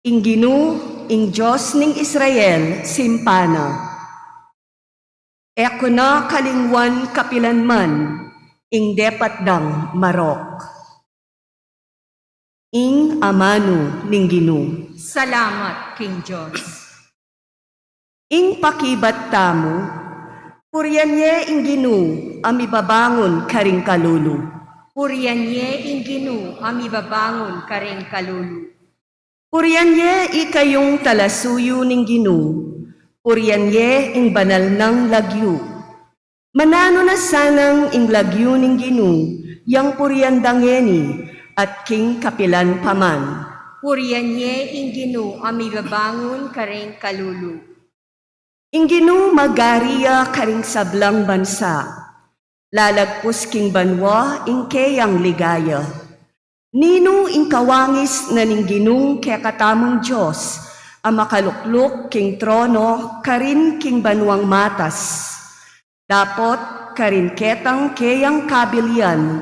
Inginu, ing Diyos ning Israel, simpana. Eko na kalingwan kapilanman, ing depatdang marok. Ing amano ning Ginu. Salamat, King Diyos. Ing pakibat tamo, puryanye ing Ginu, amibabangon karing kalulu. Puryanye ing Ginu, amibabangon karing kalulu. Puryanye ikayong talasuyo ning Ginu, puryanye ing banal ng lagyo. Manano na sanang ing lagyo ning Ginu, yang puryandangeni at king kapilan paman. Puryanye ing Ginu, amibabangon karing kalulu. Ing Ginu magariya karing sablang bansa, lalagpus king banwa ing keyang ligaya. Nino ing kawangis na ning Ginung kaya katamong Diyos, ang makalukluk king trono karin king banwang matas. Dapot karin ketang keyang kabilian,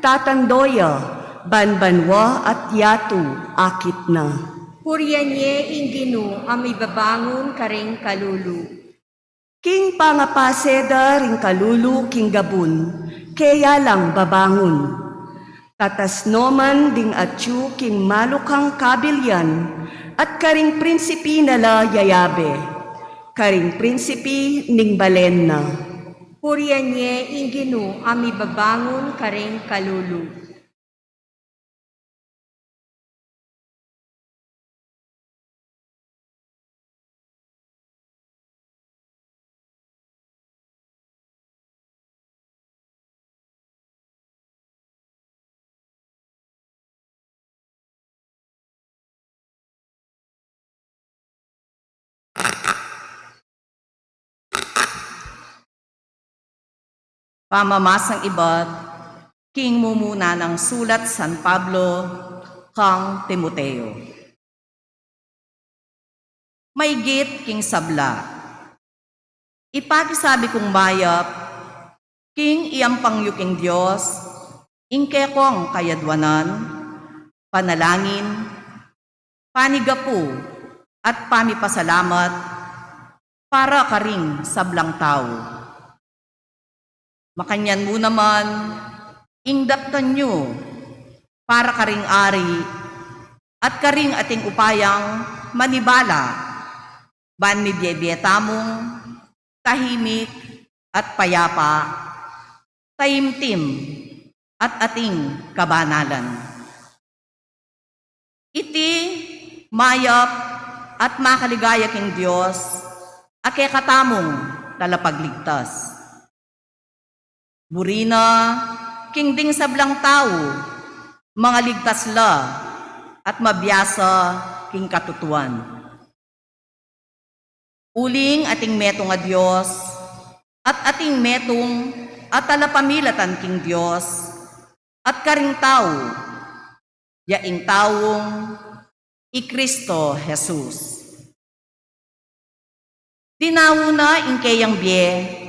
tatandoya, banbanwa at yatu akit na. Puryanye ing Ginu, amibabangon karing kalulu. King pangapaseda ring kalulu king gabun, kaya lang babangon. Tatasnoman ding atyu king malukang kabilyan, at karing prinsipi nala yayabe, karing prinsipi ning balenna. Puryanye ing Ginu, amibabangon karing kalulu. Pamamasang iba't king mumuna ng sulat San Pablo kang Timoteo. Maygit king sabla. Ipakisabi kong mayap, king iyampangyo king Diyos, ingke kong kayadwanan, panalangin, panigapu, at pamipasalamat para karing sablang tao. Makanyan mo naman, ingdaptan nyo, para karing ari, at karing ating upayang manibala, ban mi biyebyetamong, tahimik at payapa, taimtim at ating kabanalan. Iti mayap at makaligaya king Diyos, ake katamong talapagligtas. Burina, king ding sablang tao, mga ligtas la, at mabiyasa king katutuan. Uling ating metong a Diyos, at ating metong at talapamilatan king Diyos, at karing tao, yaing taong i Kristo Jesus. Dinawuna ing kayang biye,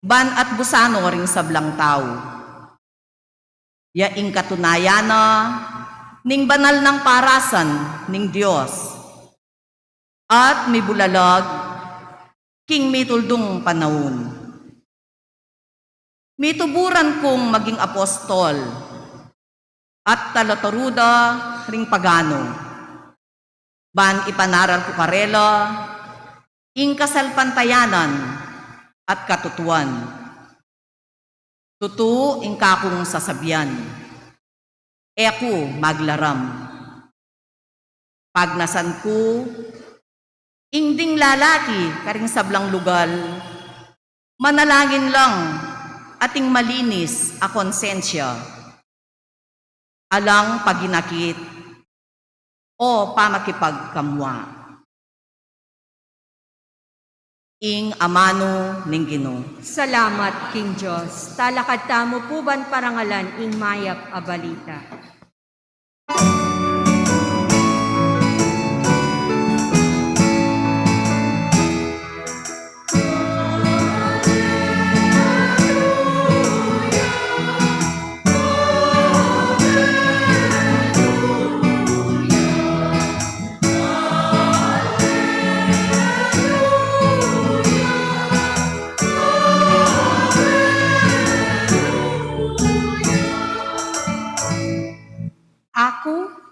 ban at busano ring sablang tao. Yaing katunayana, ning banal ng parasan ning Diyos. At mibulalag, king mituldong panahon. Mituburan kong maging apostol, at talataruda ring pagano. Ban ipanaral ko karela, ing kasalpantayanan, at katutuan. Tutu ing kakong sasabian, ako maglaram. Pagnasan ko, ingding lalaki karing sablang lugal, manalangin lang ating malinis a konsensya, alang paginakit o pamakipagkamwa. Ing amano ning Ginoo. Salamat, King Diyos. Talakad tamo puban parangalan ing mayap a balita.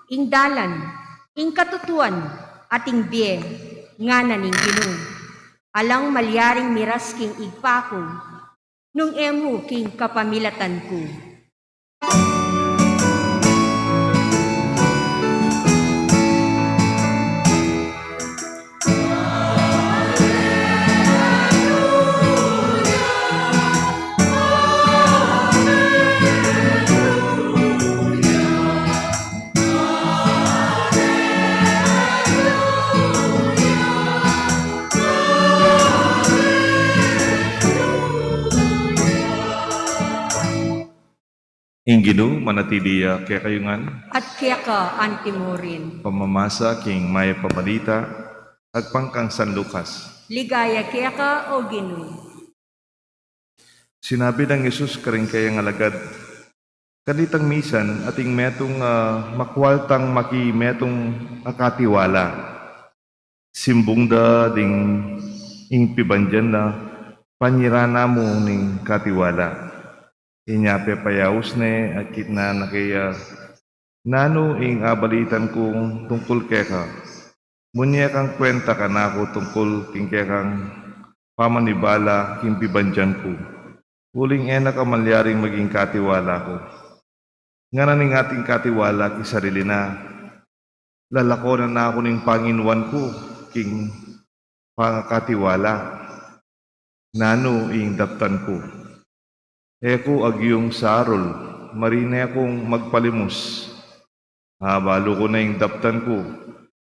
ing dalan, ing katutuan, ating biye, nga naning Ginoo. Alang malyaring miras king igpako, nung emu king kapamilatan ko. Ing Ginoo manatiliya kaya kayungan At kaya ka antimorin. pamamasa king maya pabalita at pangkang San Lucas. Ligaya kaya ka o Ginoo. Sinabi ng Yesus karing kaya nga lagad, kanitang misan ating metong makwaltang maki metong akatiwala. Simbong da ding ing pibandyan na panyirana mo ning katiwala. Inyape payaus ne at kitna na kaya nano ing abalitan kong tungkol keka. Munya kang kwenta ka na ako tungkol king kekang pamanibala king pibandyan ko. Huling ena ka malyaring maging katiwala ko. Nga na ning ating katiwala ki sarili na. Lalako na ako ning Panginoon ko king pangakatiwala. Nano ing daptan ko. Eko agyong sarol, marine akong magpalimos. Balo ko na yung daptan ko.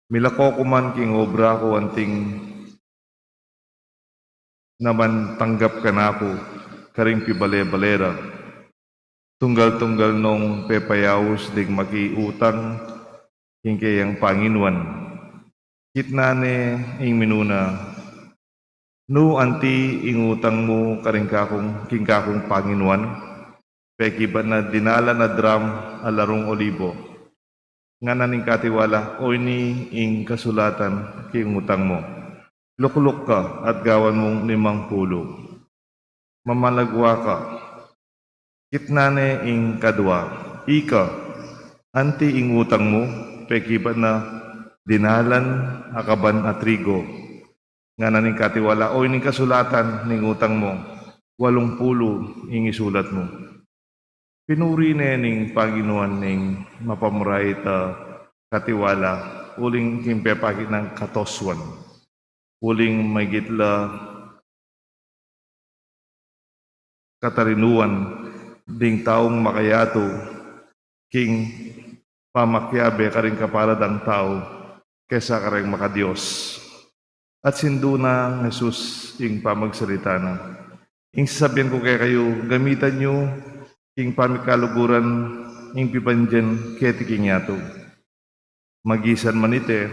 Milako ko man king obra ko anting naman tanggap ka na ako, karing pibale-balera. Tunggal-tunggal nung pepayawos dig makiutang king kayang Panginoon. Kitnane ing minuna, no anti ingutang mo karing king kakong Panginoon, peki ba na dinala na dram alarong olibo. Nga naning katiwala, o ni ing kasulatan king utang mo. Lukluk ka at gawan mong 50. Mamalagwa ka. Kitnane ing kadwa, ika, anti ing utang mo, peki ba na dinalan akaban at trigo. Nga naning katiwala, o ining kasulatan ning utang mo, 80 ing isulat mo. Pinuri ne ning Panginoon ning mapamuray katiwala, uling kimpepakit ng katoswan, uling magitla katarinuan, ding taong makayato, king pamakyabe karing kapaladang tao, kesa karing makadiyos. At sindu na Jesus ing pamagsalita na. Ing sasabihin ko kayo, gamitan nyo ing pamikaluguran ing pipandyan keti king yato. Magisan manite,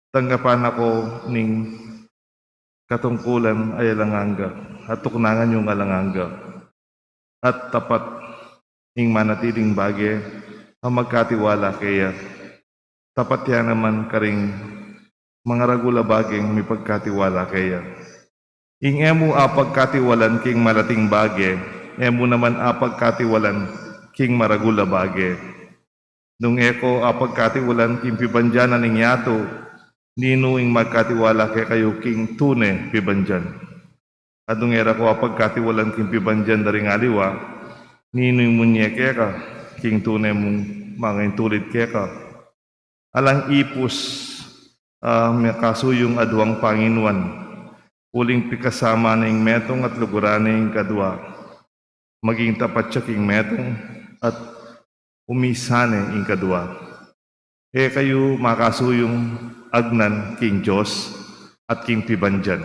tanggapan ako ning katungkulan ay alanganga at tuknangan yung alanganga. At tapat ing manatiling bagay ang magkatiwala kaya tapat yan naman karing mga ragula baging may pagkatiwala kaya. Ing emo apagkatiwalan king malating bagay, emo naman apagkatiwalan king maragula bagay. Nung eko apagkatiwalan king pibandyanan ning yato, nino ing magkatiwala kay kayo king tune pibandyan. At nung era ko apagkatiwalan king pibandyan daring aliwa, nino ing munyeke ka, king tune mong mga intulit keka. Alang ipus, kasuyong aduang Panginoon, uling pikasama ning metong at luguran ning kadwa, maging tapat siya king metong at umisane ing kadwa. Kayo makasuyong agnan king Diyos at king pibandyan.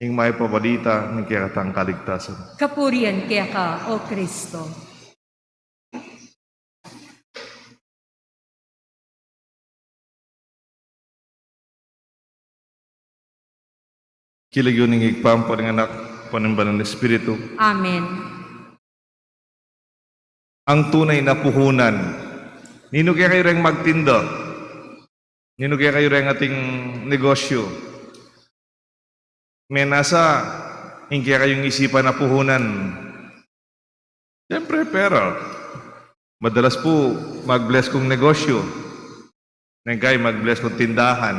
Ing may pabalita ng kiyatang kaligtasan. Kapurian kaya ka o Kristo. Kilagyo ning igpam po ng anak po ng banal na Espiritu. Amen. Ang tunay na puhunan. Nino kaya kayo rin magtinda? Nino kaya kayo rin ating negosyo? May nasa, hindi kaya kayong isipan na puhunan. Siyempre, pera. Madalas po mag-bless kong negosyo. Nangkay mag-bless kong tindahan.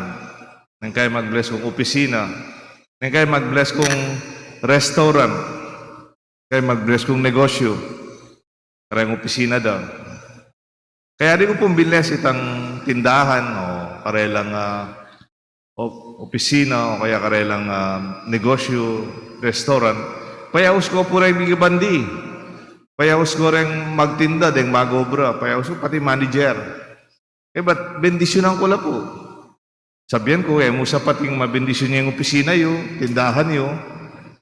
Nangkay mag-bless kong opisina. Nangkay mag-bless kong restaurant. Nangkay mag-bless kong negosyo. Karang opisina daw. Kaya di ko pong bless itang tindahan o karelang opisina o kaya karelang negosyo, restaurant. Payaos ko po rin bigabandi. Payaos ko rin magtinda, deng magobra. Payaos ko pati manager. Ba't bendisyonan ko lang po? Sabihan ko, musa pating mabendisyon niya yung opisina yun, tindahan yun.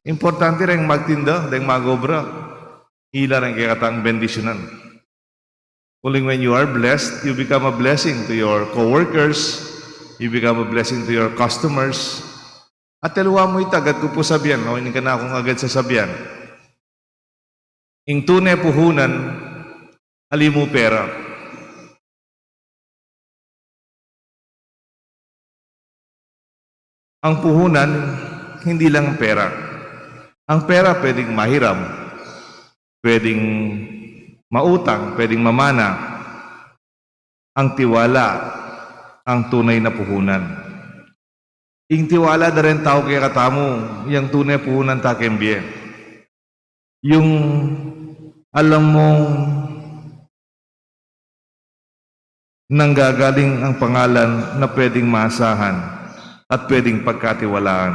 Importante rin magtinda, deng magobra. Hila rin kaya katang bendisyonan. Only when you are blessed, you become a blessing to your co-workers, you become a blessing to your customers. At taluwa mo ito, agad ko po sabihan, hindi ka na akong agad sasabihan. Ing tunay puhunan, alimu pera. Ang puhunan, hindi lang pera. Ang pera pwedeng mahiram, pwedeng mautang, pwedeng mamana. Ang tiwala, ang tunay na puhunan. Ing tiwala na rin tao kaya katamo, yung tunay puhunan ta kembye. Yung alam mong nanggagaling ang pangalan na pwedeng maasahan at pwedeng pagkatiwalaan.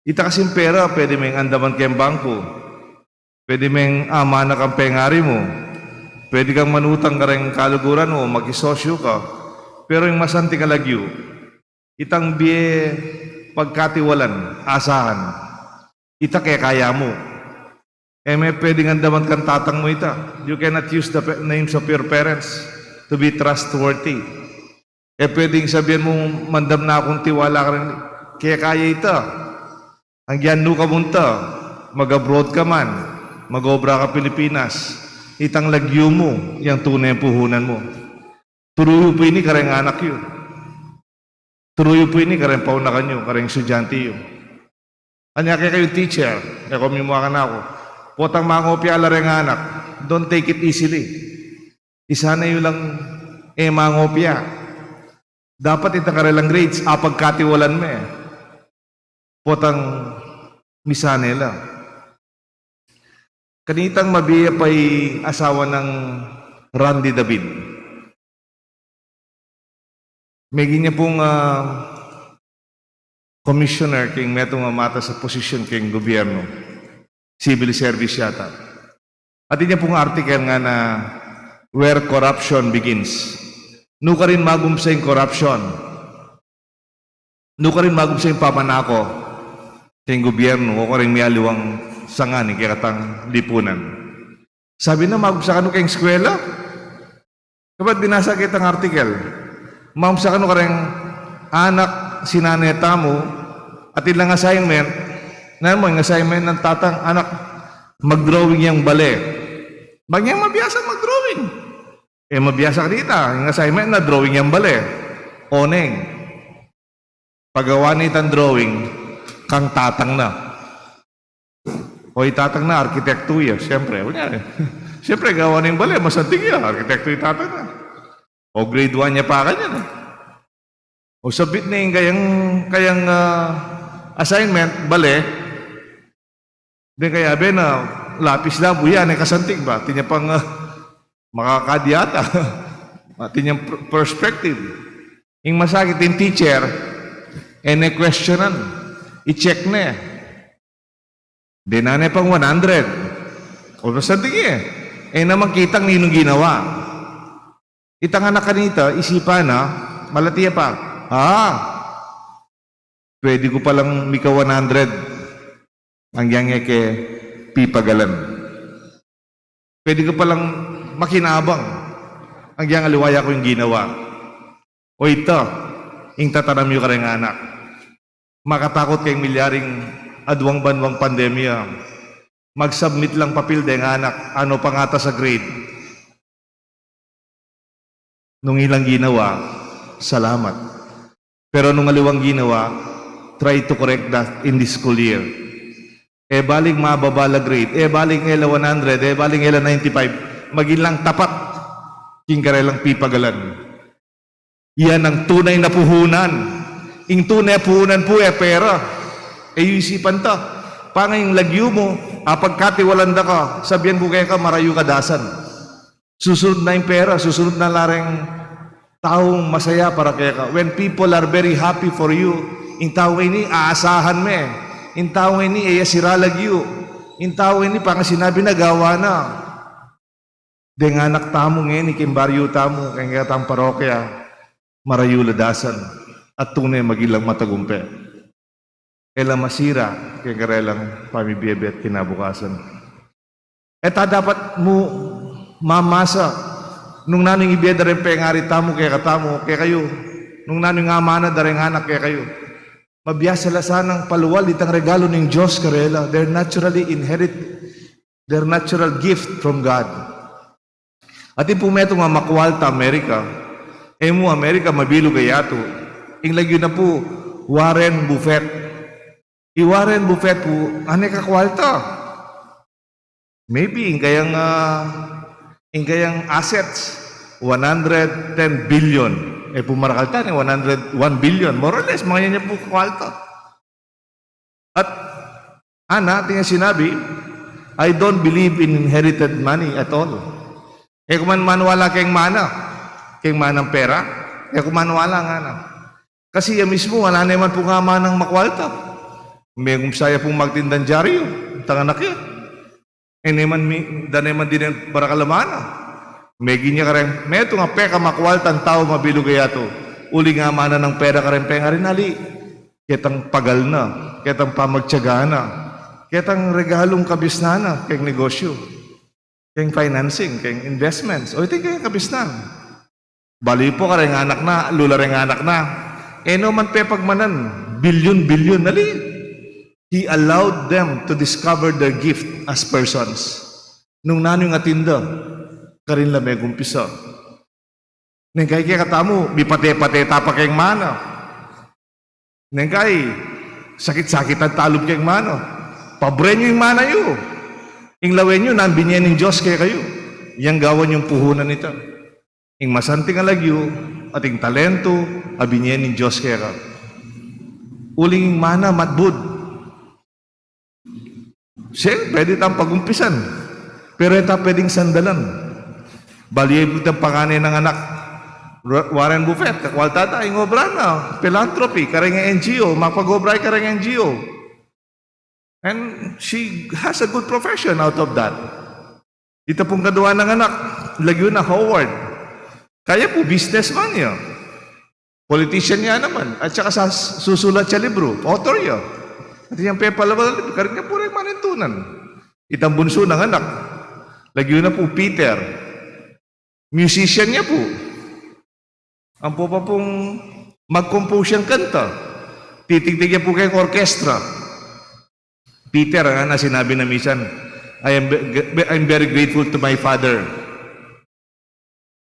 Ita kasing pera, pwede may andaman kayong bangko, pwede may amana kang pengari mo, pwede kang manutang ka rin kaluguran mo, mag-isosyo ka, pero yung masanti ka lagyo, itang biye pagkatiwalan, asahan, ita kaya kaya mo. May pwedeng andaman kang tatang mo ita. You cannot use the names of your parents to be trustworthy. Pwedeng sabihin mo, mandam na akong tiwala ka rin. Kaya kaya ita. Ang gyanu ka munta, mag-abroad ka man, mag-obra ka Pilipinas, itang lagyo mo, yung tunay puhunan mo. Turuyo po ini kareng anak yun. Turuyo po ini kareng paunakan yun, kareng estudyante yun. Anya kaya kayo teacher, kaya kumimuha na ako. Potang mga ngopya ala rin anak, don't take it easily. Isa na yun lang, mga ngopya. Dapat itang karelang grades, apagkatiwalan mo Potang misa nila. Kanitang mabiya pa'y asawa ng Randy David. May ganyan pong commissioner king metong mata sa posisyon king gobyerno. Civil service yata. At niya pong article nga na where corruption begins. No ka rin magumsa yung corruption. No ka rin magumsa yung pamanako king gobyerno o ka rin may aliwang sangan kaya katang lipunan. Sabi na magumsa ka no kayong eskwela? Kapag binasa kitang article, magumsa ka no ka rin anak sinaneta mo at ilang assignment. Mo, yung assignment ng tatang, anak, mag-drawing yung bale. Bagyang mabiyasa mag-drawing. Mabiyasa ka dito. Yung assignment na drawing yung bale. Oneng. Pagawa nitang drawing, kang tatang na. O itatang na, arkitekto yan. Siyempre, siyempre, gawa na yung bale, masantig yan. Arkitekto yung tatang na. O grade 1 niya pa ka niyan. O sabit na yung kayang assignment, bale, din kaya na lapis labo yan, kasantig ba? Tinya pang makakadyata. Tinya perspective. Yung masakit yung teacher, questionan. I-check na Di na pang 100. O nasantig naman kitang ninong ginawa. Itang anak kanita, isipan na, malatiya pa. Pwede ko palang mika 100. Ang yang ke pipagalan. Pwede ko palang makinabang. Ang yang aliwaya ko yung ginawa. O ito, yung tatanam yung kareng anak. Makatakot kayong milyaring adwang banwang pandemya. Mag-submit lang papel deng anak. Ano pangata sa grade. Nung ilang ginawa, salamat. Pero nung aliwang ginawa, try to correct that in this school year. Baling mababala grade. Baling ela 100. Baling ela 95. maging lang tapat, king karelang pipagalan. Yan ang tunay na puhunan. Ing tunay na puhunan po pera. Yung isipan ta. Pangayong lagyo mo, pagkatiwalanda ka, sabihan ko kaya ka, marayo ka dasan. Susunod na yung pera, susunod na lareng taong masaya para kaya ka. When people are very happy for you, yung tao ini, aasahan me. Yung tao ini, siralagyo. Yung tao ini, pang sinabi na, gawa na. Denganak tamo ngayon, ikimbaryo tamo, kaya nga tang parokya, marayo ladasan, at tunay magilang matagumpe. Kailang masira, kaya karelang pamibiyebe at kinabukasan. Eta dapat mo mamasa, nung naning ibiyeda rin pengari tamo, kaya katamo, kaya kayo, nung naning amana, daring anak, kaya kayo. Mabiyasa lasanang paluwal, itang regalo ng Diyos, karela. They're naturally inherit, their natural gift from God. At ipumeto nga makwalta Amerika, mo Amerika mabilo gayato. Inglagyo na po Warren Buffett. Warren Buffett po, ane ka kwalta? Maybe in kayang assets 110 billion. Pumarakalta ni 101 billion. More or less, mga yan po kwalta. At tingnan sinabi, I don't believe in inherited money at all. Kung manwala kayong manang pera, kung manwala nga na. Kasi yan mismo, wala naman po nga manang makwalta. May saya pong magtindang dyaryo, tanganak yan. Naman din ang barakalamana. May ginya ka rin, may ito nga peka makwaltan tao mabilog kaya to. Uli nga mana ng pera ka rin penga rin ali. Kitang pagal na, kitang pamagtyaga na, kitang regalong kabisna na, kayong negosyo, kayong financing, kayong investments. O ito kayong kabisnan. Bali po ka rin anak na, lula rin anak na. No man pepagmanan, bilyon nali. He allowed them to discover their gift as persons. Nung nanong atinda, karin lang may gumpisa. Nengkay kaya katamo, bipate-pate tapa kayong mana. Nengkay, sakit-sakit ang talog kayong mana. Pabre nyo yung mana nyo. Inglawen nyo, nambinyan ng Diyos kaya kayo. Yang gawan yung puhunan nito. Ing masanting alagyo, ating talento, abinyan ng Diyos kaya ka. Uling mana matbud. Siya, pwede tayong pagumpisan. Pero ito pwedeng sandalan. Baliyay ang panganay ng anak. Warren Buffett, kakwaltata, ingobra na. Philanthropy, kareng NGO. Magpag-obray kareng NGO. And she has a good profession out of that. Ito pong kaduwa ng anak. Lagyo na Howard. Kaya po, businessman niya. Politician niya naman. At saka susulat siya libro. Author niya. At yung pepalawal, kareng niya po rin manintunan. Itang bunso ng anak. Lagyo na po Peter. Musician niya po. Ang po pa pong mag-compose siyang kanta. Titigdig niya po kayong orkestra. Peter, na sinabi na minsan, I'm very grateful to my father.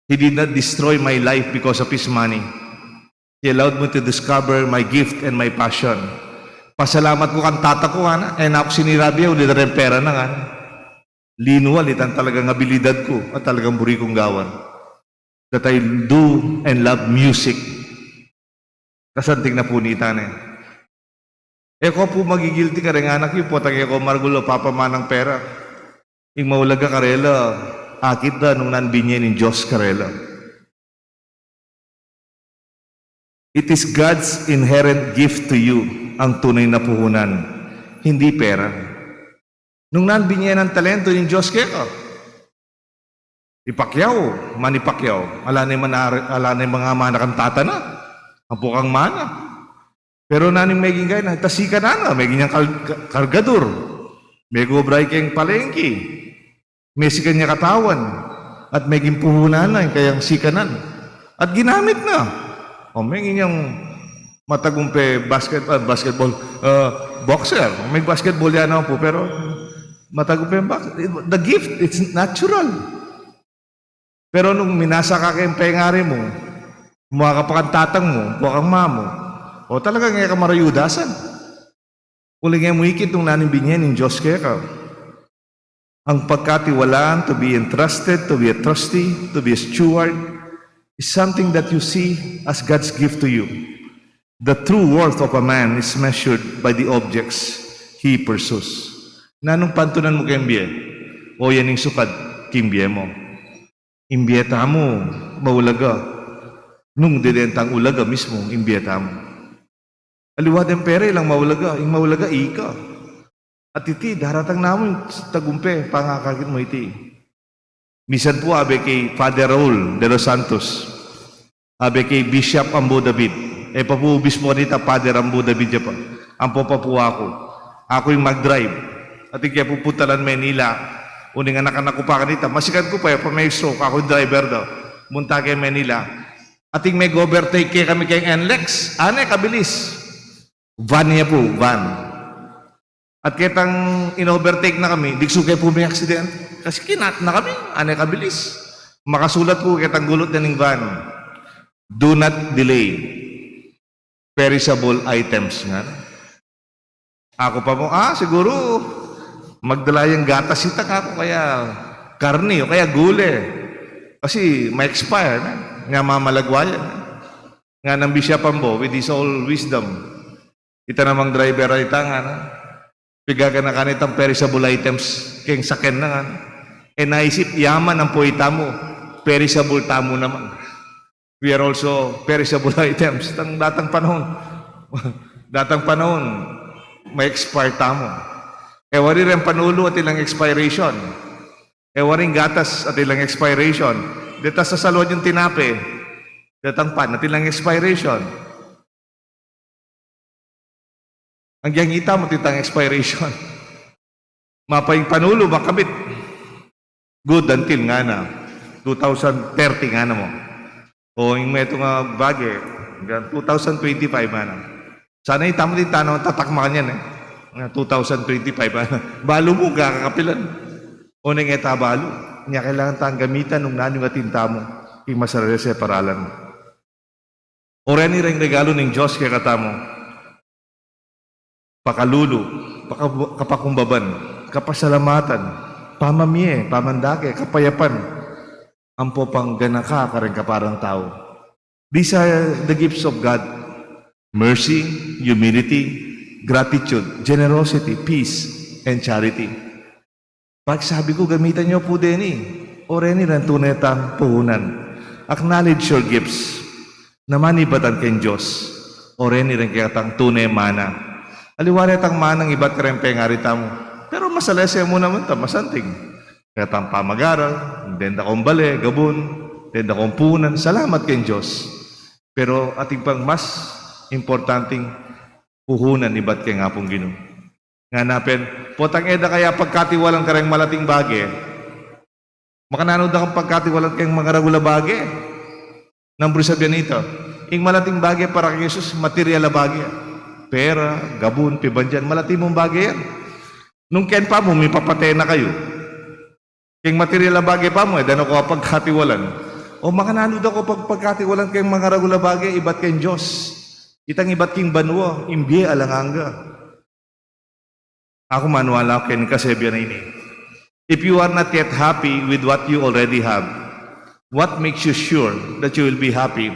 He did not destroy my life because of his money. He allowed me to discover my gift and my passion. Pasalamat ko kang tata ko, ako sinirabya, ulit rin pera na nga. Linuwal, itan talagang abilidad ko at talagang buri kong gawan. That I do and love music. Kasanting na po ni itan ko po magigilty ka rin anak yung potang ko margulo papamanang pera. Yung maulaga karela, akit na nung nanbinyan ng Diyos karela. It is God's inherent gift to you, ang tunay na puhunan, hindi pera. Nung nanbinyan ng talento yung Diyos kaya ka, ipakyaw, manipakyaw, ala na yung mga mana kang tata na, ang pukang mana. Pero naning may gingay na, tasika na, may ganyang kargador, may gobray kayong palengki, may sika niya katawan, at may gimpuhunan na, kayang sikanan, at ginamit na. O may ganyang matagumpe basketball, boxer, may basketball yan ako po, pero matagumpe the gift, it's natural. Pero nung minasa ka kayong pengari mo, mga kapakang mo, bukang mamo, o talaga nga ka marayudasan. Uli nga mo ikit nung naning binyan ng Diyos kaya ka. Ang pagkatiwalaan, to be entrusted, to be a trustee, to be a steward, is something that you see as God's gift to you. The true worth of a man is measured by the objects he pursues. Nanong pantunan mo kay imbiye? O yan yung sukad, kimbiye mo. Imbiyeta mo, maulaga. Nung didentang ulaga mismo, imbiyeta mo. Aliwad ang pere lang maulaga. Yung maulaga, ika. At iti, daratang namin tagumpe, pangakagit mo iti. Misan po, abe kay Father Raul de los Santos, abe kay Bishop Ambo David, papubis mo nita Father Ambo David pa. Ampo pa po ako. Ako yung mag-drive. At kaya pupuntalan Manila, uning anak-anak ko pa kanita, masikat ko pa, may stroke, ako yung driver daw. Munta kay Manila. Ating may overtake kay kami kay NLEX, kabilis. Van niya po, van. At kitang in-overtake na kami, di sukay po may accident. Kasi kinat na kami, kabilis. Makasulat po kitang gulot na ng van. Do not delay perishable items. Nga. Ako pa mo, siguro, magdala yung gatas itak ako, kaya karni, o kaya gule. Kasi may expire na. Nga mamalagwayan. Nga nang Bishop Ambo, with his all wisdom. Ita namang driver ay tanga na. Pigaga na kanitang perishable items keng saken na nga. Naisip, yaman ang poita mo. Perishable tamo naman. We are also perishable items. Datang panahon, may expire tamo. Wari rin panulo at ilang expiration. Waring gatas at ilang expiration. Dita sa salon yung tinape. Datang pan at ilang expiration. Ang giyangita mo titang expiration. Mapayang panulo, makabit. Good until nga na. 2030 nga na mo. O yung may itong bagay, 2025 nga na. Sana itamo din tanong, tatakmakan yan 2025. Balo mo, kakakapilan. O nang eta balo. Niya kailangan tayong gamitan nung nanong atinta mo. Yung masarili sa paralan mo. O rin regalo ng Diyos kaya katamo. Pakalulo, kapakumbaban, kapasalamatan, pamamie, pamandake, kapayapan, ampo pang ganaka ka rin kaparang tao. These are the gifts of God. Mercy, humility, gratitude, generosity, peace, and charity. Pag sabi ko, gamitan niyo po din o rin ng tunay tang puhunan. Acknowledge your gifts na manibatan kay Diyos o rin kaya tang tunay mana. Aliwaret ang manang iba't karempe nga rita mo. Pero masalese mo naman masanting. Kaya tang pamag-aral, denda kong bale, gabon, denda kong punan, salamat kay Diyos. Pero ating pang mas importanteng puhunan iba't kay nga pong Ginoo. Nga napin, potang eda kaya pagkatiwalang kareng malating bagay, makananood na kang pagkatiwalang kayong mga ragula bagay. Nambro sabihan ito, ing malating bagay para kay Jesus, material na bagay. Pera, gabon, pibandyan, malati mong bagay yan. Nung ken pa mo, may papatay na kayo. Keng material na bagay pa mo, dano ko pagkatiwalan. O makananood ako pagkatiwalan kayong mga ragula bagay, iba't kayong Diyos. Itang iba't king banwa, imbiye alanganga. Ako manuala ko ken kasebya na ini. If you are not yet happy with what you already have, what makes you sure that you will be happy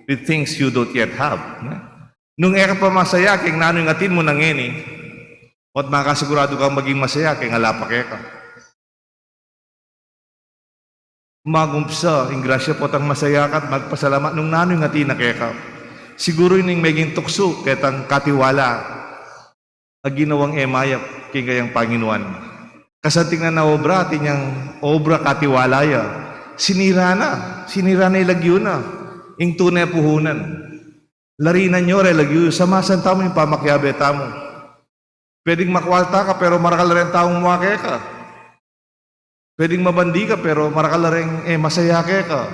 with things you don't yet have? Nung eka pa masaya, keng nano'y atin mo nang ngeni, at makasigurado kang maging masaya, keng alapak eka. Magumpisa, ingrasya po tang masaya ka at magpasalamat nung nano'y atin na keka. Siguro yun yung maging tukso, ketang katiwala, ang ginawang emayap, keng kayang Panginoon. Kasanting na obra, atin yung obra katiwalaya, sinira na ilagyo na, ing tunay puhunan. Larinan nyo, relagyo, samasan tamo yung pamakyabe tamo. Pwedeng makwalta ka, pero marakal rin taong muwake ka. Pwedeng mabandi ka, pero marakal rin masaya ka.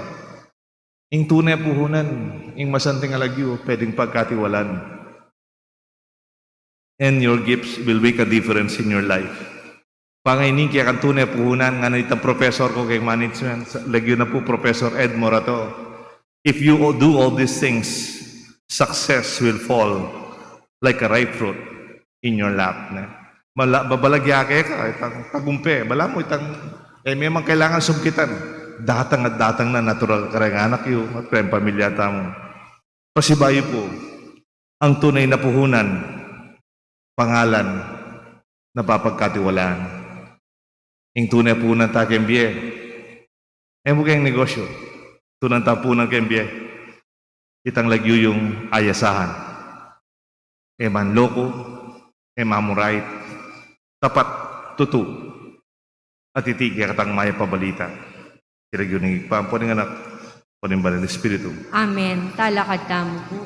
Ing tunay puhunan, ing masanting alagyo, pwedeng pagkatiwalan. And your gifts will make a difference in your life. Pangaining kaya kan tunay puhunan, nga nanitang professor ko kay management, lagyo na po Professor Ed Morato. If you do all these things, success will fall like a ripe fruit in your lap. babalagyake ka, itang tagumpe, bala mo itang, memang kailangan sumkitan. Datang at datang na natural karang anak yu, at karang pamilya tamo. Pasibayo po, ang tunay na puhunan, pangalan, na papagkatiwalaan. Ang tunay puhunan ta kembye, mo kayong negosyo, tunang tapunan kembye, itang lagyo yung ayasahan. Manloko, mamurait, tapat, tutu, at itigya katang maya pabalita. Kiragyo ng igpampo ng anak, po ng banal na Espiritu. Amen. Talakad tamo po.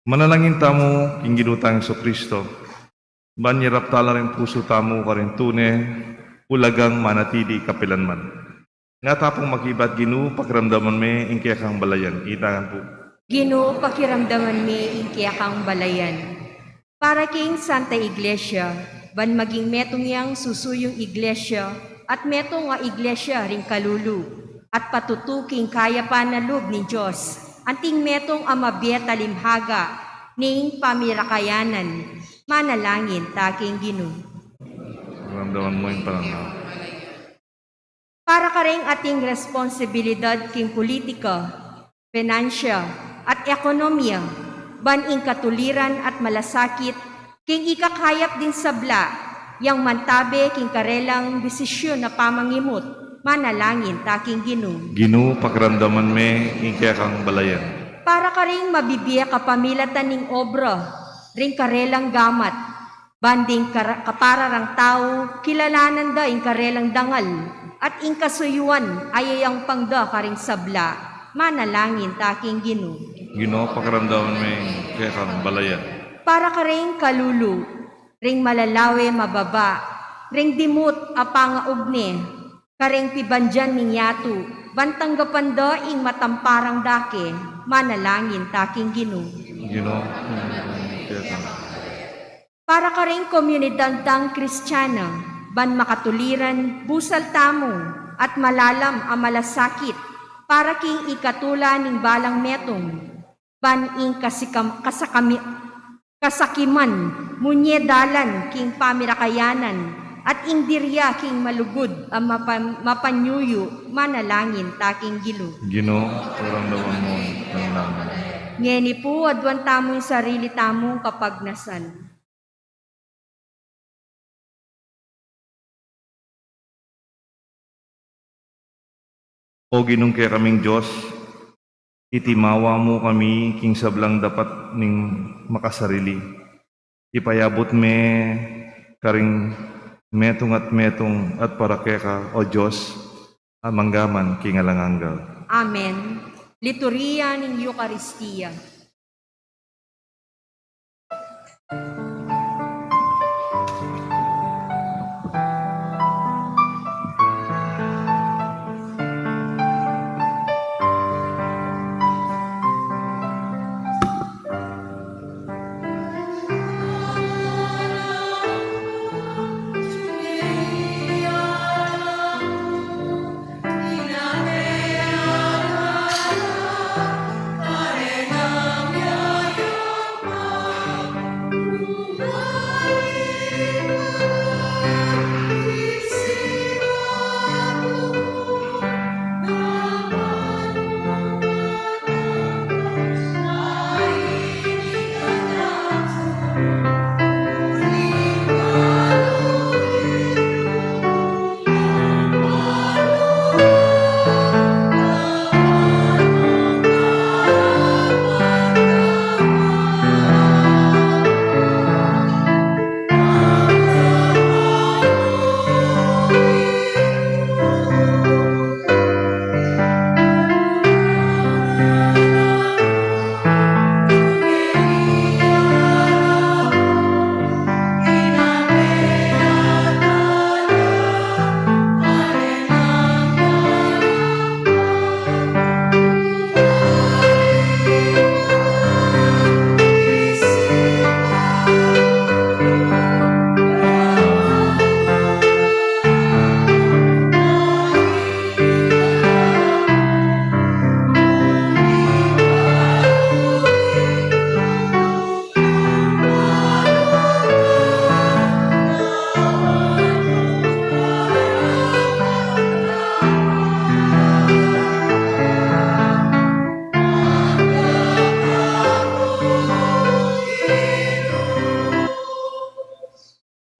Manalangin tamo, ing ginutang so Kristo. Banyarap tala rin puso tamo karintune, ulagang manatili kapilanman. Nga tapong makibat ginu, pakiramdaman me, ing kaya kang balayan. Itangan po. Ginoo, pakiramdaman mi ing kaya kang balayan. Para king Santa Iglesia, ban maging metong yang susuyong iglesia, at metong nga iglesia ring kalulu, at patutuking kaya pa na loob ni Diyos, anting metong amabieta limhaga, ning pamirakayanan, manalangin taking Ginoo. Pakiramdaman mo yung pananaw. Para ka rin ating responsibilidad king politika, finansya, at ekonomiya, ban ing katuliran at malasakit, king ikakayap din sabla, yang mantabe king karelang desisyon na pamangimot, manalangin taking Ginoo. Ginu, pakiramdaman me, ing kaya kang balayan. Para ka rin mabibiya kapamilatan ning obra, ring karelang gamat, banding kapararang tao, kilalanan da ing karelang dangal, at ing kasuyuan ayayang pangda ka ring sabla, manalangin taking Ginoo. Ginu, pakiramdaman me, ing kaya kang balayan. Para ka ring kalulu, ring malalawe mababa, ring dimut apanga ugne, karing pibandyan ning yatu, bantang gapanda ing matamparang dake, manalangin taking Ginoo. Ginu, kaya kang Para ka ring komunidad tang Kristiyana, ban makatuliran, busal tamo, at malalam ang malasakit, para king ikatula ning balang metong, ban ing kasakiman, munyedalan king pamirakayanan, at ing dirya king malugod ang mapanyuyo, manalangin taking Ginoo. Ginu, pakiramdaman mo yung pananaw. Ngeni po, adwan tamo yung sarili tamong kapagnasan. O ginung kaya kaming Diyos, itimawa mo kami king sablang dapat ning makasarili. Ipayabot me karing metong at para kaya ka, O Diyos, amanggaman king alanganggal. Amen. Liturhiya ng Eucharistia.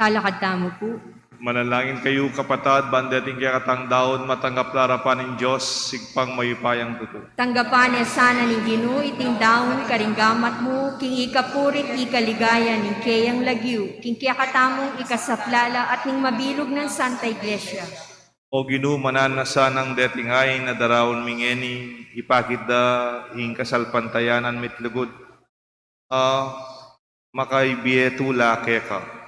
Talakad tamo po. Manalangin kayo kapatad, bandating kaya katang daon, matanggap larapan ng Diyos, sigpang mayupayang tuto. Tanggapan niya sana ni Ginoo iting daon karinggamat mo, king ikapurit ikaligaya ning kayang lagyu, king kiyakatamong ikasaplala at ning mabilog ng Santa Iglesia. O Ginoo, mananasa ng detingay na darawon mingeni, ipakit da ing kasalpantayanan mitlugod. Makaibiye tula keka,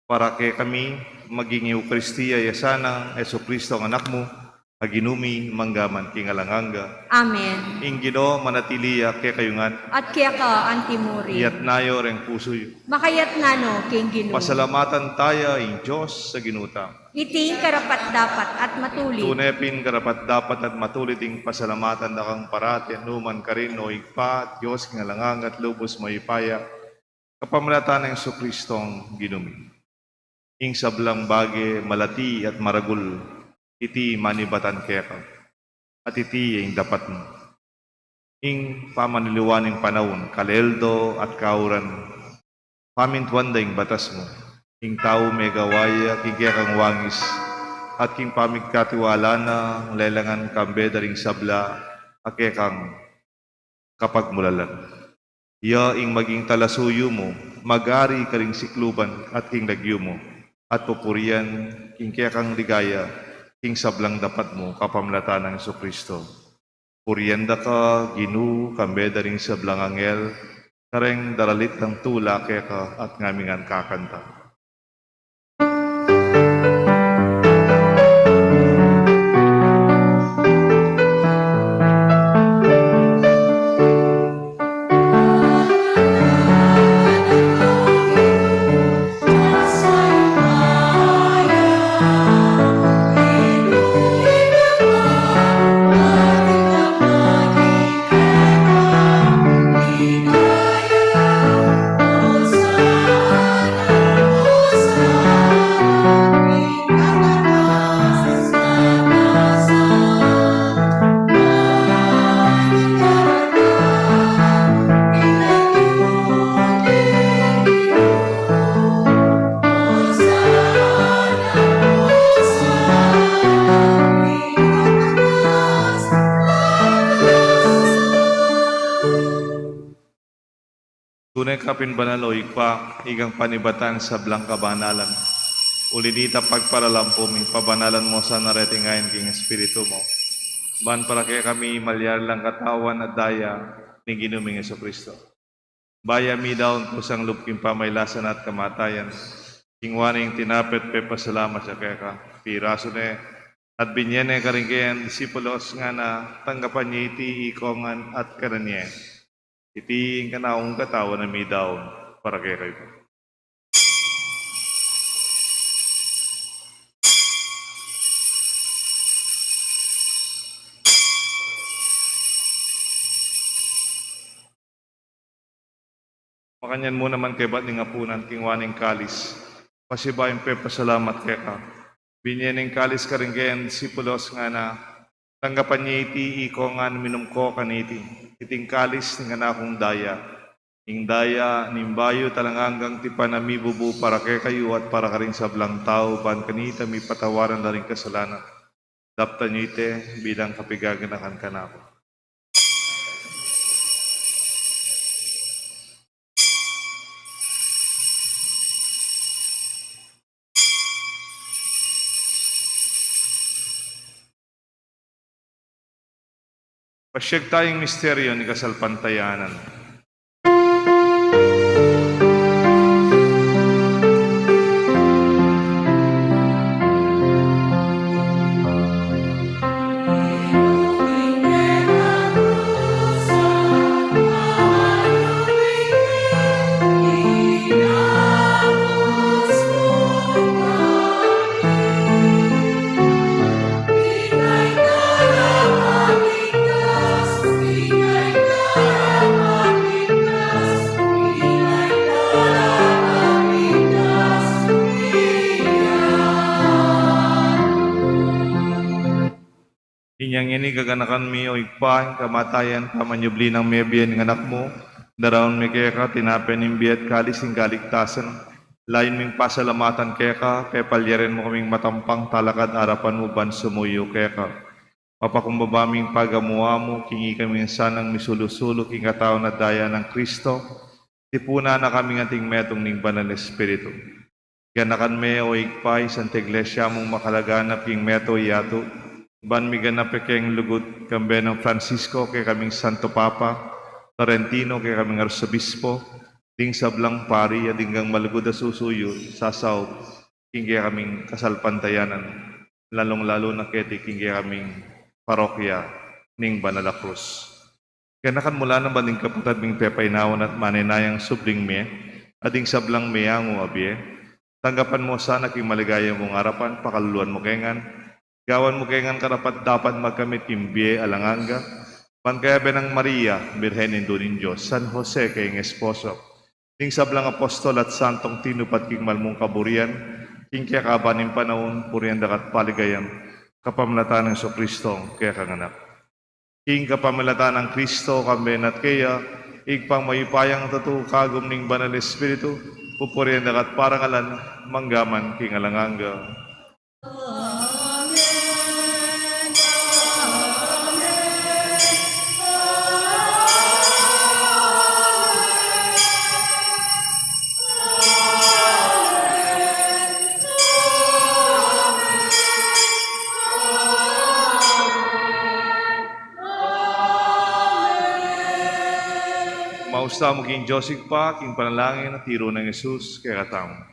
para kay kami maging Eukaristiya yasanang Yesu Kristo ang anak mo, aginumi manggaman kingalanganga. Amen. Ing Ginoo manatiliya kay kayungan, At kaya ka, Antimuri. iyat nayo reng pusoy. Makayat nano, king Ginoo. Pasalamatan tayo ing Diyos sa ginuta. Iting karapat dapat at matuloy. Tunepin karapat dapat at matulit ing pasalamatan na kang parati numan ka rin o igpa, Diyos kingalangang at lubos mayipaya, kapamalatan ng Yesu Kristong ginumi. Ing sablang bage, malati at maragul, iti manibatan keka, at iti ing dapat mo. Ing pamaniliwaning panahon, kaleldo at kauran, pamintuan ing batas mo, ing tao may gawaya, king kekang wangis, at king pamigkatiwala na lelangan kambe daring sabla, akekang kapagmulalan. Ya ing maging talasuyo mo, magari ka ring sikluban at king lagyo mo, at pupurian, king kekang ligaya, king sablang dapat mo, kapamlatan ng Yesu Kristo. Purianda ka, Ginoo, kambe daring sablang angel, kareng daralit ng tula keka at ngamingan kakanta. Tunay kapin banal o igpa, igang panibatan sa blang kabanalan. Ulinita pagparalampo, ming pabanalan mo sa naretingayan king Espiritu mo. Ban para kaya kami malyar lang katawan at daya ni ginuming Yesu Kristo. Baya mi daon kusang lupking pamaylasan at kamatayan. Kingwaning tinapet pe pasalamat sa kaya ka. Piraso ne at binyene karingkayan disipulos nga na tanggapan niya iti ikongan at karanye. Iti ang kanaong katawan na may daon para kay kayo. Makanyan mo naman kay ba't nga punan kingwaning kalis. Pasibayin pe pasalamat kay ka. Binyaning kalis ka rin kayan disipulos nga na tanggapan niya iti ikongan minum ko kaniti. Iting kalis ng anakong daya. Ing daya nimbayo talanganggang tipanami bubu para kay kayo at para ka rin sa blang tao ban kanita may patawaran na rin kasalanan. Dapta niyo ite bilang kapigaganakan ka na ako. Pasyag tayong misteryo ni kasalpantayanan. Inyang ini gaganakan mi o igpahin kamatayan pamanyubli ng mebiyan ng anak mo. Darawon mi kaya ka tinapen ng biyat kalis ng kaligtasan. Lain ming pasalamatan keka, kay palyarin mo kaming matampang talakad arapan mo ban sumuyo keka. Papakumbabaming pagamuha mo, kingi kami sanang misulusulo king katao na daya ng Kristo, tipuna na kaming ating metong ning banal na Espiritu. Ganakan me o ikpay, Santa Iglesia mong makalaganap king meto yato, ban mi ganap keng lugut kambe ng Francisco, kay kaming Santo Papa, Torrentino, kay kaming Arsobispo, ding sablang pari, adinggang malugod na susuyo, sasaw, king kay kaming kasalpantayanan, lalong-lalo na keti king kay kaming parokya ning Banala Cruz. Ganakan mula ng banding kapatad ming pepainawan at maninayang subling me, ading sablang meyango abye, tanggapan mo sana king maligaya mong harapan, pakaluluan mo kengan, gawan mo kengan karapat dapat magkamit kimbie alanganga, pangkayabe ng Maria, Birhen Indunin Diyos, San Jose kayong esposo, ding sablang apostol at santong tinupat king malmong kaburian, king kaya kabanin panahon, purihan dakat paligayam, kapamlatan ng Kristo kaya kanganak. King kapamlatan ng Kristo kamben at kaya, igpang mayupayang tatu kagum ning banal Espiritu, pupurihan dakat parangalan, manggaman king alanganga. Mausta mo king Joseph pa, king panalangin at tiro ng Jesus kaya katamo.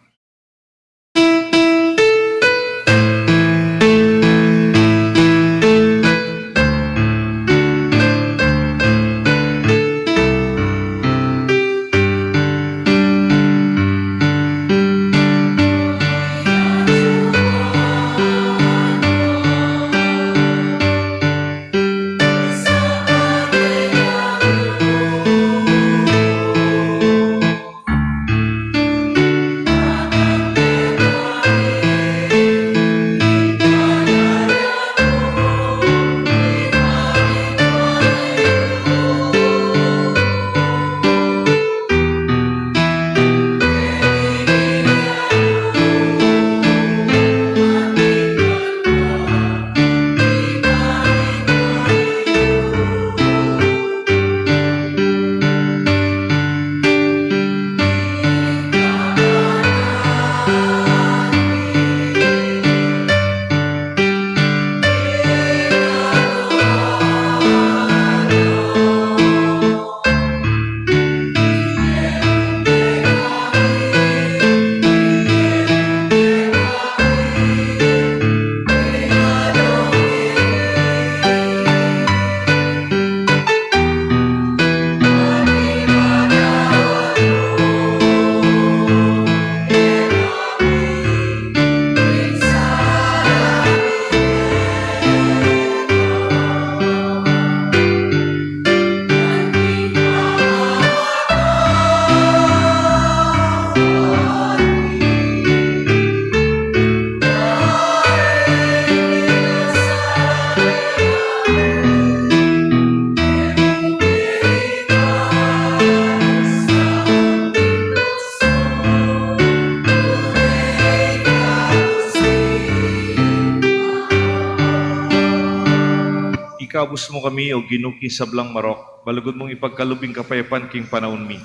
Ikabus mo kami o ginuki sablang marok, balugod mong ipagkalubing kapayapan king panahon mi.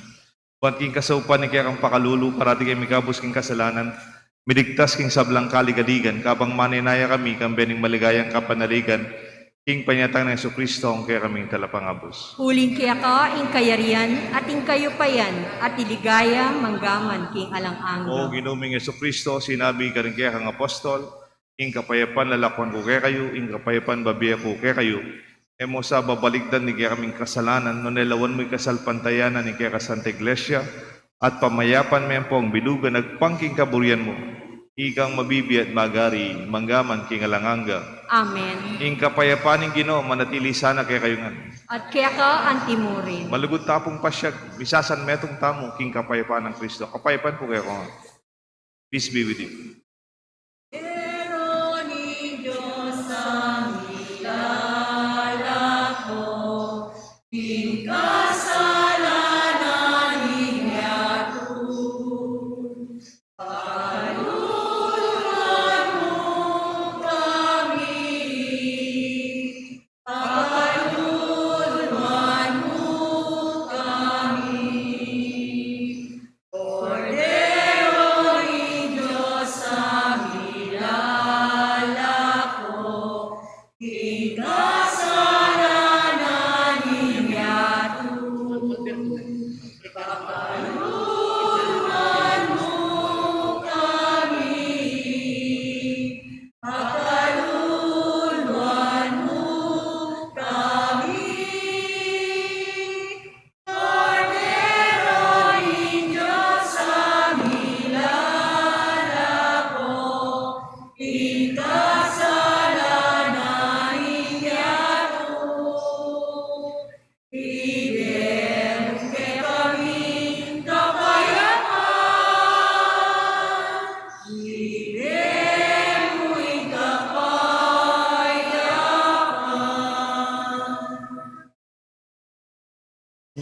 Buwan king kasaupan ni kaya kang pakalulu, parati kay mikabus king kasalanan, midigtas king sablang kaligadigan, kabang maninaya kami, kang bening maligayang kapanaligan, king panyatang ng Kristo ang kaya kaming talapangabos. Huling kaya ka, ing kayarian, at ing kayupayan, at iligaya, manggaman, king alang-angga. O ginuming Kristo, sinabi ka rin kaya kang apostol, ing kapayapan lalakwan ko kaya kayo, ing kapayapan babiya ko kaya kayo. E mo sa babaligdan ni kaya kaming kasalanan, no nelawan mo'y kasalpantayanan ni kaya ka Santa Iglesia, at pamayapan mo po ang bilugan, nagpangking kaburian mo, ikang mabibi at magari, manggaman king alanganga. Amen. Ing kapayapan ng Ginoo, manatili sana kaya kayo nga. At kaya ka, antimurin. Malugod tapong pasyag, misasan metong tamo, king kapayapaan ng Kristo. Kapayapaan po kaya ko nga. Peace be with you.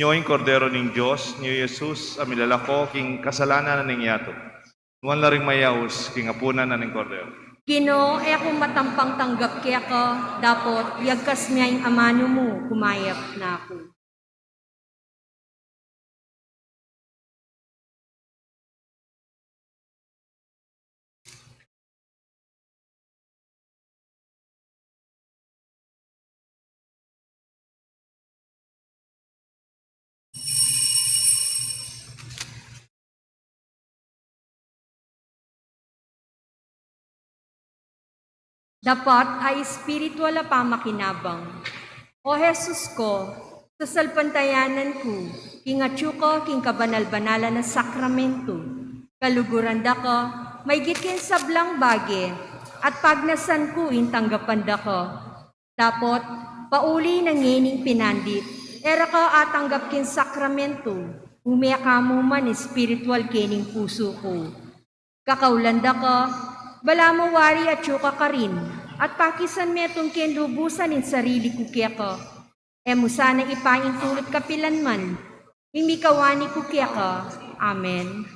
Nyoing kordero ning Diyos, niyo Jesus, amilalako, king kasalanan na ning yato. Nuan laring mayaus, king apunan na ning kordero. Ginoo, akong matampang tanggap kaya ka, dapot, yagkas niya yung amano mo, kumayap na ako. Dapat ay espiritual na pamakinabang. O Jesus ko, sa salpantayanan ko, kingatyo ko, king kabanal-banala na sakramento, kaluguran da ko, may gitin sablang bage, at pagnasan ko, intanggapan da ko. Dapot, pauli ng ngining pinandit, era ka atanggap kin sakramento, umaya ka mo man espiritual kining puso ko. Kakaulanda ka, bala mo wari at yuka ka rin, at pakisan metong kenlubusan in sarili ko kaya ka. E mo sana ipaing tulot kapilan man, imikawani ko kaya ka. Amen.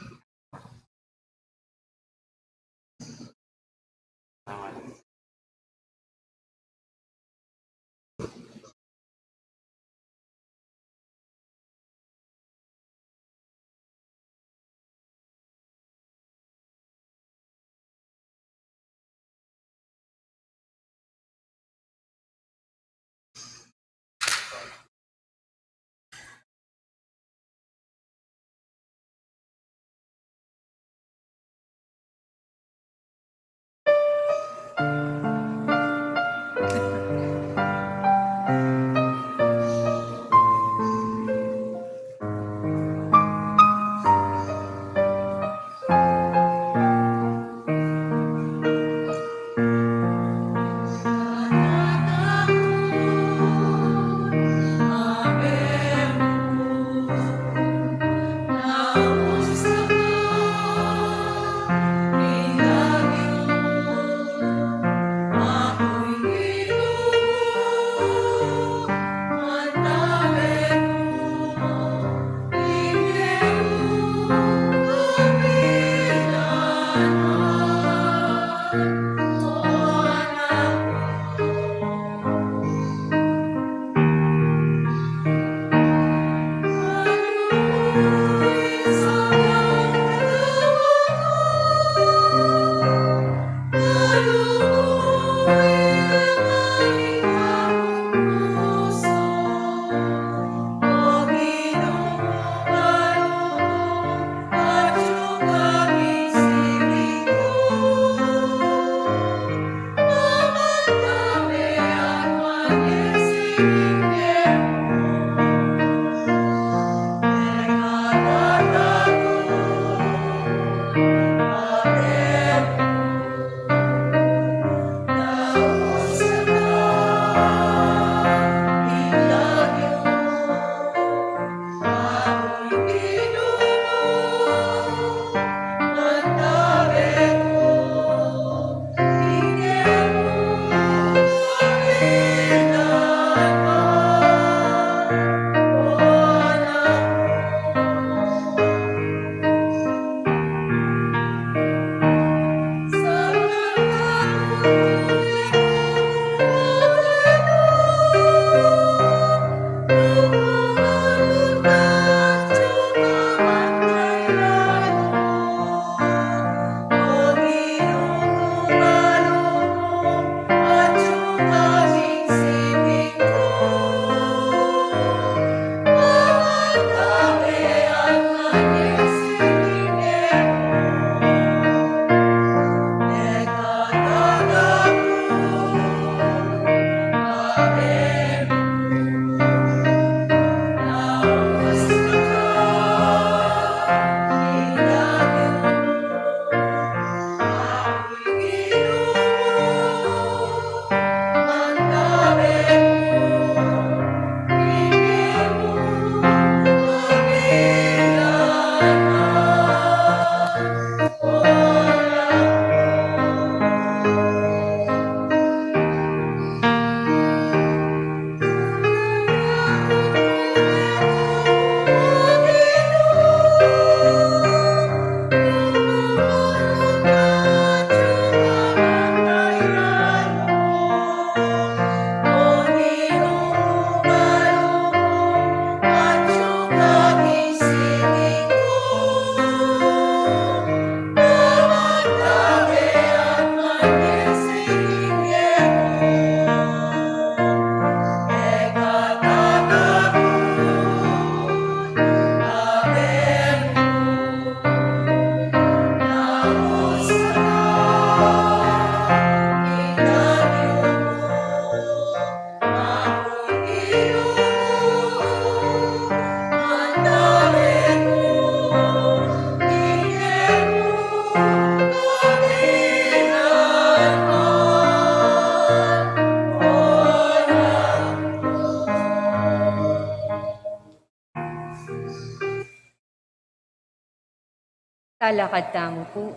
Talakad tamo po.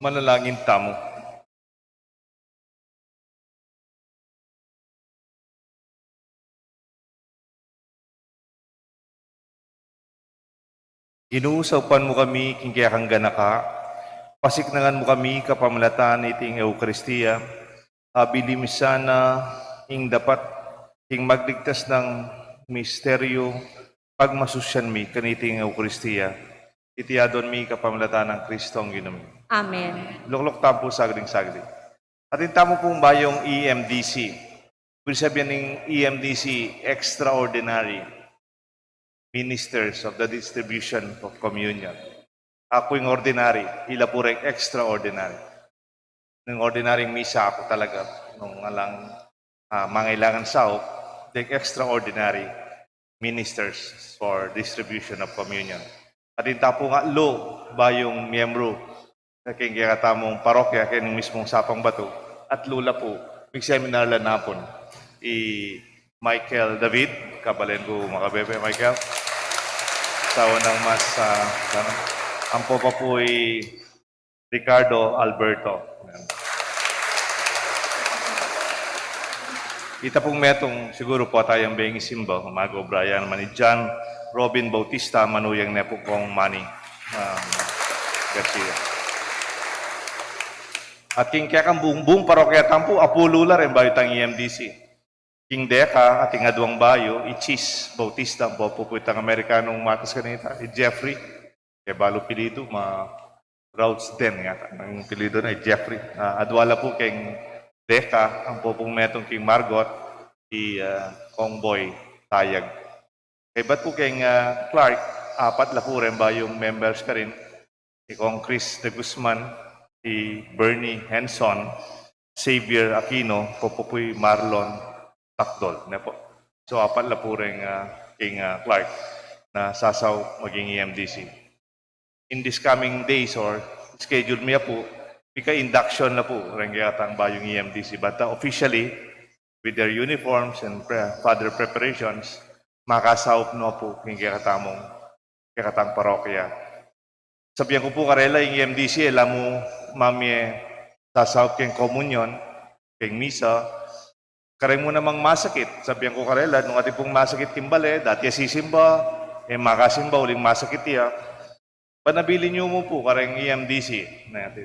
Manalangin tamo. Inuusapan mo kami, kingkayakang ganaka, pasiknangan mo kami, kapamalataan iting Eukaristiya, abilimisana, ing dapat, ing magligtas ng misteryo, pagmasusyan mi, kaniting Eukaristiya, itiyadon mi, kapamalataan ng Kristo ang ginumi. Amen. Luklok tapo sagling-sagling. At tamo pong bayong EMDC. Ibig sabihin ng EMDC, Extraordinary Ministers of the Distribution of Communion. Ako yung ordinary, ila po rin extraordinary. Nung ordinary misa ako talaga, nung alang mangailangan sao, the extraordinary ministers for distribution of communion. At inta po nga lo, bayong miyembro, kaya katamong parokya, kaya ng mismong sapang bato, at lula po, may seminar lang napon, Michael David, kabalen ko makabebe, Michael. Tawa ng mas, ang po pa po Ricardo Alberto. Ita pong metong, siguro po tayong bengi simba, Mago Brian, Mani John, Robin Bautista, Manuyang Nepo kong Manny Garcia. At king kaya kang buong parokya tampo, apulula rin bayo tang EMDC. King Deca, ating adwang bayo, Ichis Bautista, po itang Amerikanong matas kanita, Jeffrey, kaya balo pilido, Routes 10 yata, ang pilido na, Jeffrey. Adwala po kay Deca, ang popong metong king Margot, Kongboy Tayag. Kaya ba't po kay Clark, apat la po rin ba yung members ka rin, Kong Chris de Guzman, Bernie Henson, Xavier Aquino, Popoy Marlon Takdol. So apat la po rin king Clark na sasaw maging EMDC. In these coming days or schedule niya po, ika induction na po rin kayatang bayong EMDC. But officially, with their uniforms and further preparations, makasawp no po king kayatang parokya. Sabihan ko po karela yung EMDC, alam mo mami sasawp king komunyon, king misa, kareng mo namang masakit. Sabihan ko karela, nung ating pong masakit kimbale, dati sisimba, makasimba, uling masakit iya. Panabili niyo mo po kareng EMDC,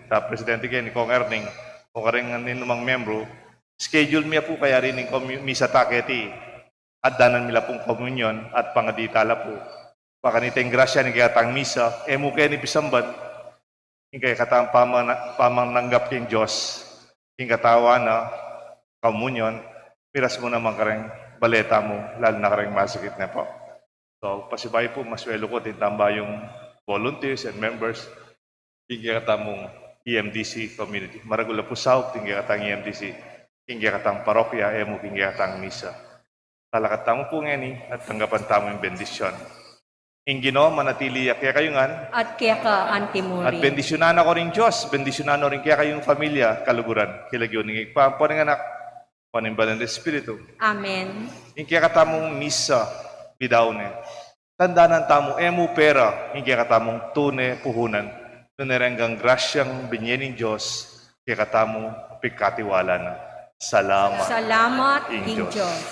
na Presidente kayo ni Kong Erning, o kareng ninumang membro, schedule niya po kaya rin ng misa taketi, at danan nila pong komunyon, at pangaditala po. Pakaniteng grasya ni kayatang misa, mo kayo ni Pisamban, yung kaya katang pamang nanggap king Diyos, yung katawa na komunyon, piras mo naman kareng baleta mo, lalo na kareng masakit na po. So, pasibay po, maswelo ko, tintamba yung volunteers and members, tinggi katamong EMDC community. Maragula po South, tinggi katang EMDC, tinggi katang parokya, mo tinggi katang misa. Talakat tamo po ngani, at tanggapan tamo yung bendisyon. Ingino, manatili kaya kayo ngan, At kaya ka, Antimuri. at bendisyonan ako rin Diyos, bendisyonan rin kaya kayong pamilya, kaluguran, kilagyo ng igpampo ng anak, panimbalan ng Espiritu. Amen. Hindi katamong misa, bidaw ne. Tandaan tamo, mo pera, hindi katamong tune, puhunan. Nunirenggang grasyang binyening Diyos, kaya katamong pikatiwala na. Salamat. Salamat, King King Diyos. Diyos.